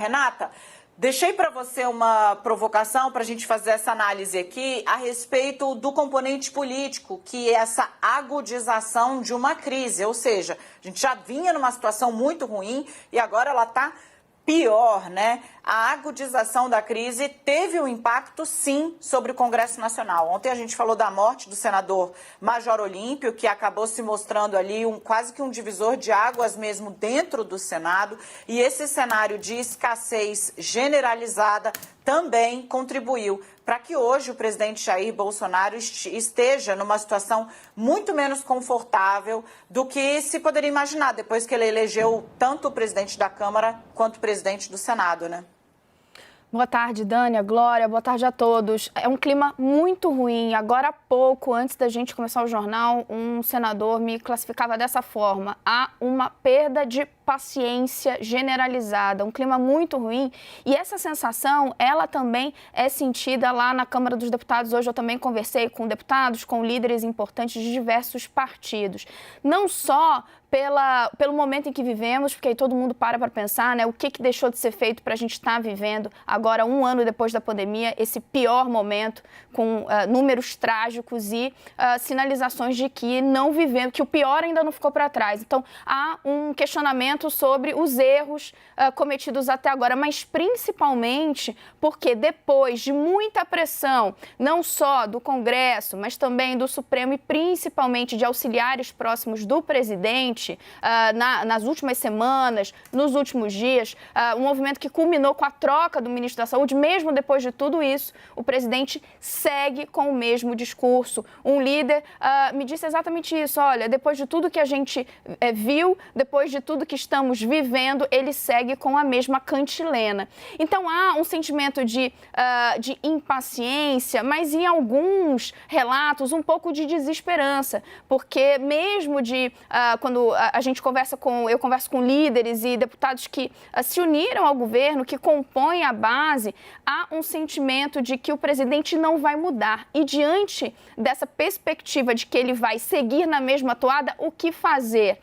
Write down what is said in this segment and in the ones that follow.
Renata, deixei para você uma provocação para a gente fazer essa análise aqui a respeito do componente político, que é essa agudização de uma crise, ou seja, a gente já vinha numa situação muito ruim e agora ela está pior, né? A agudização da crise teve um impacto, sim, sobre o Congresso Nacional. Ontem a gente falou da morte do senador Major Olímpio, que acabou se mostrando ali quase que um divisor de águas mesmo dentro do Senado. E esse cenário de escassez generalizada também contribuiu para que hoje o presidente Jair Bolsonaro esteja numa situação muito menos confortável do que se poderia imaginar, depois que ele elegeu tanto o presidente da Câmara quanto o presidente do Senado, né? Boa tarde, Dânia, Glória, boa tarde a todos. É um clima muito ruim. Agora há pouco, antes da gente começar o jornal, um senador me classificava dessa forma. Há uma perda de paciência generalizada, um clima muito ruim. E essa sensação, ela também é sentida lá na Câmara dos Deputados. Hoje eu também conversei com deputados, com líderes importantes de diversos partidos. Não só pelo momento em que vivemos, porque aí todo mundo para pensar, né, o que deixou de ser feito para a gente estar vivendo agora, um ano depois da pandemia, esse pior momento, com números trágicos e sinalizações de que não vivemos, que o pior ainda não ficou para trás. Então, há um questionamento sobre os erros cometidos até agora, mas principalmente porque depois de muita pressão, não só do Congresso, mas também do Supremo e principalmente de auxiliares próximos do presidente, nas últimas semanas, nos últimos dias, um movimento que culminou com a troca do ministro da Saúde. Mesmo depois de tudo isso, o presidente segue com o mesmo discurso. Um líder me disse exatamente isso: olha, depois de tudo que a gente viu, depois de tudo que estamos vivendo, ele segue com a mesma cantilena. Então há um sentimento de impaciência, mas em alguns relatos um pouco de desesperança, porque mesmo quando eu converso com líderes e deputados que se uniram ao governo, que compõem a base, há um sentimento de que o presidente não vai mudar. E diante dessa perspectiva de que ele vai seguir na mesma toada, o que fazer?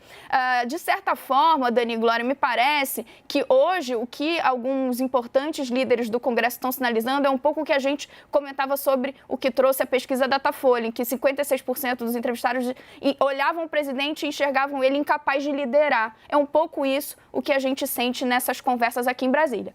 De certa forma, Dani e Glória, me parece que hoje o que alguns importantes líderes do Congresso estão sinalizando é um pouco o que a gente comentava sobre o que trouxe a pesquisa Datafolha, em que 56% dos entrevistados olhavam o presidente e enxergavam ele incapaz de liderar. É um pouco isso o que a gente sente nessas conversas aqui em Brasília.